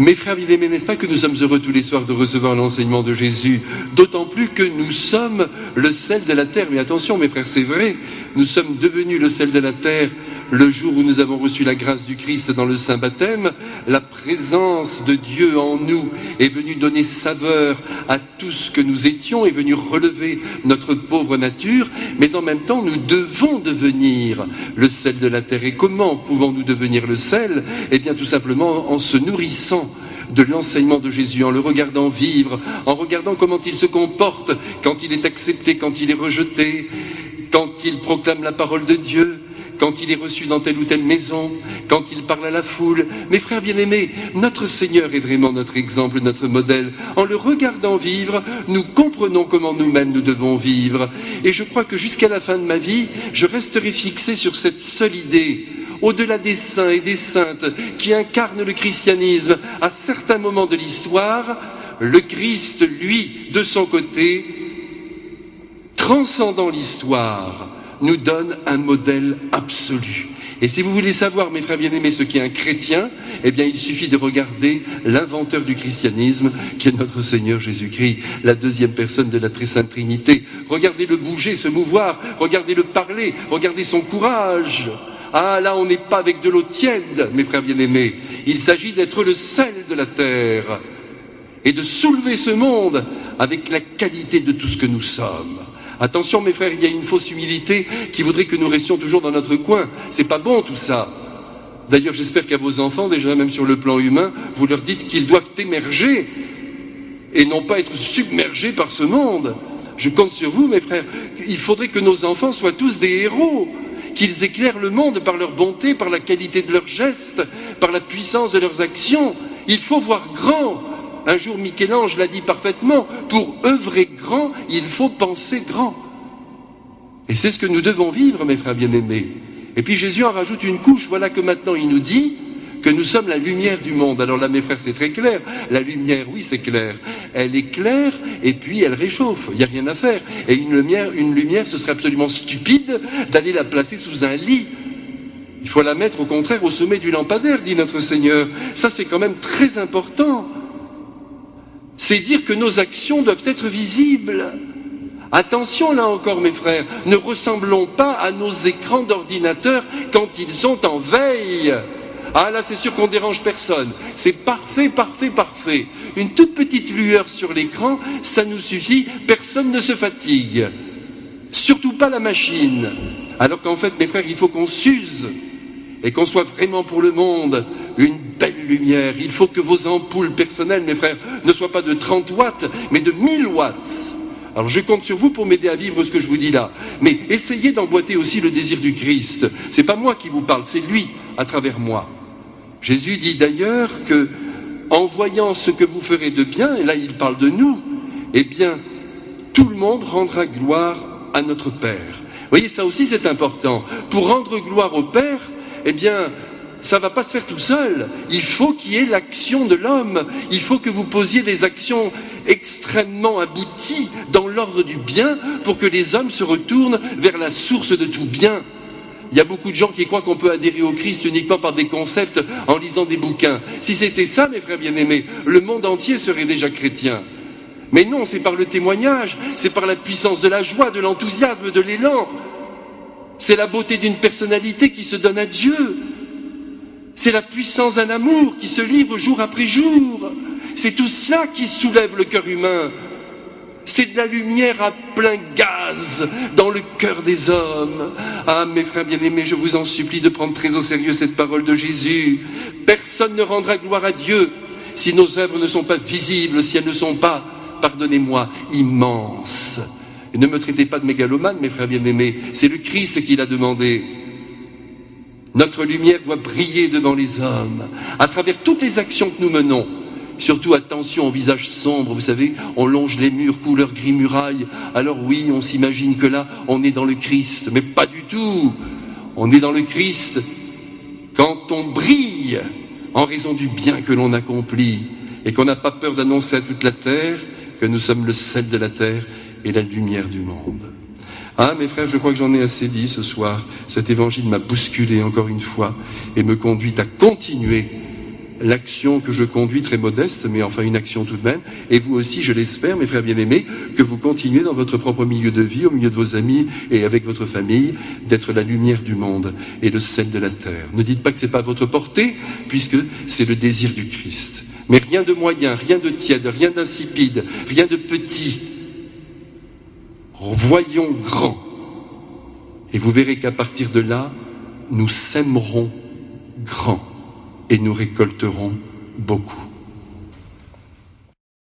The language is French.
Mes frères bien-aimés, n'est-ce pas que nous sommes heureux tous les soirs de recevoir l'enseignement de Jésus, d'autant plus que nous sommes le sel de la terre. Mais attention mes frères, c'est vrai, nous sommes devenus le sel de la terre le jour où nous avons reçu la grâce du Christ dans le Saint Baptême. La présence de Dieu en nous est venue donner saveur à tout ce que nous étions, est venue relever notre pauvre nature, mais en même temps nous devons devenir le sel de la terre. Et comment pouvons-nous devenir le sel? Eh bien tout simplement en se nourrissant de l'enseignement de Jésus, en le regardant vivre, en regardant comment il se comporte quand il est accepté, quand il est rejeté, quand il proclame la parole de Dieu, quand il est reçu dans telle ou telle maison, quand il parle à la foule. Mes frères bien-aimés, notre Seigneur est vraiment notre exemple, notre modèle. En le regardant vivre, nous comprenons comment nous-mêmes nous devons vivre. Et je crois que jusqu'à la fin de ma vie, je resterai fixé sur cette seule idée. Au-delà des saints et des saintes qui incarnent le christianisme à certains moments de l'histoire, le Christ, lui, de son côté, transcendant l'histoire, nous donne un modèle absolu. Et si vous voulez savoir, mes frères bien-aimés, ce qu'est un chrétien, eh bien, il suffit de regarder l'inventeur du christianisme, qui est notre Seigneur Jésus-Christ, la deuxième personne de la très sainte Trinité. Regardez-le bouger, se mouvoir, regardez-le parler, regardez son courage. Ah, là, on n'est pas avec de l'eau tiède, mes frères bien-aimés. Il s'agit d'être le sel de la terre et de soulever ce monde avec la qualité de tout ce que nous sommes. Attention, mes frères, il y a une fausse humilité qui voudrait que nous restions toujours dans notre coin. C'est pas bon, tout ça. D'ailleurs, j'espère qu'à vos enfants, déjà même sur le plan humain, vous leur dites qu'ils doivent émerger et non pas être submergés par ce monde. Je compte sur vous, mes frères. Il faudrait que nos enfants soient tous des héros, qu'ils éclairent le monde par leur bonté, par la qualité de leurs gestes, par la puissance de leurs actions. Il faut voir grand. Un jour, Michel-Ange l'a dit parfaitement, pour œuvrer grand, il faut penser grand. Et c'est ce que nous devons vivre, mes frères bien-aimés. Et puis Jésus en rajoute une couche, voilà que maintenant il nous dit que nous sommes la lumière du monde. Alors là, mes frères, c'est très clair. La lumière, oui, c'est clair. Elle éclaire et puis elle réchauffe. Il n'y a rien à faire. Et une lumière, ce serait absolument stupide d'aller la placer sous un lit. Il faut la mettre, au contraire, au sommet du lampadaire, dit notre Seigneur. Ça, c'est quand même très important. C'est dire que nos actions doivent être visibles. Attention là encore mes frères, ne ressemblons pas à nos écrans d'ordinateur quand ils sont en veille. Ah là c'est sûr qu'on dérange personne, c'est parfait, parfait, parfait. Une toute petite lueur sur l'écran, ça nous suffit, personne ne se fatigue. Surtout pas la machine. Alors qu'en fait mes frères, il faut qu'on s'use et qu'on soit vraiment pour le monde une belle lumière. Il faut que vos ampoules personnelles, mes frères, ne soient pas de 30 watts, mais de 1000 watts. Alors je compte sur vous pour m'aider à vivre ce que je vous dis là. Mais essayez d'emboîter aussi le désir du Christ. C'est pas moi qui vous parle, c'est lui à travers moi. Jésus dit d'ailleurs que, en voyant ce que vous ferez de bien, et là il parle de nous, eh bien, tout le monde rendra gloire à notre Père. Vous voyez, ça aussi c'est important. Pour rendre gloire au Père, eh bien, ça ne va pas se faire tout seul. Il faut qu'il y ait l'action de l'homme. Il faut que vous posiez des actions extrêmement abouties dans l'ordre du bien pour que les hommes se retournent vers la source de tout bien. Il y a beaucoup de gens qui croient qu'on peut adhérer au Christ uniquement par des concepts en lisant des bouquins. Si c'était ça, mes frères bien-aimés, le monde entier serait déjà chrétien. Mais non, c'est par le témoignage, c'est par la puissance de la joie, de l'enthousiasme, de l'élan. C'est la beauté d'une personnalité qui se donne à Dieu. C'est la puissance d'un amour qui se livre jour après jour. C'est tout cela qui soulève le cœur humain. C'est de la lumière à plein gaz dans le cœur des hommes. Ah, mes frères bien-aimés, je vous en supplie de prendre très au sérieux cette parole de Jésus. Personne ne rendra gloire à Dieu si nos œuvres ne sont pas visibles, si elles ne sont pas, pardonnez-moi, immenses. Et ne me traitez pas de mégalomane, mes frères bien-aimés, c'est le Christ qui l'a demandé. Notre lumière doit briller devant les hommes, à travers toutes les actions que nous menons. Surtout attention au visage sombre, vous savez, on longe les murs couleur gris muraille. Alors oui, on s'imagine que là, on est dans le Christ, mais pas du tout. On est dans le Christ quand on brille en raison du bien que l'on accomplit et qu'on n'a pas peur d'annoncer à toute la terre que nous sommes le sel de la terre et la lumière du monde. Ah, mes frères, je crois que j'en ai assez dit ce soir. Cet évangile m'a bousculé encore une fois et me conduit à continuer l'action que je conduis, très modeste, mais enfin une action tout de même. Et vous aussi, je l'espère, mes frères bien-aimés, que vous continuez dans votre propre milieu de vie, au milieu de vos amis et avec votre famille, d'être la lumière du monde et le sel de la terre. Ne dites pas que c'est pas à votre portée, puisque c'est le désir du Christ. Mais rien de moyen, rien de tiède, rien d'insipide, rien de petit. Voyons grand. Et vous verrez qu'à partir de là, nous sèmerons grand et nous récolterons beaucoup.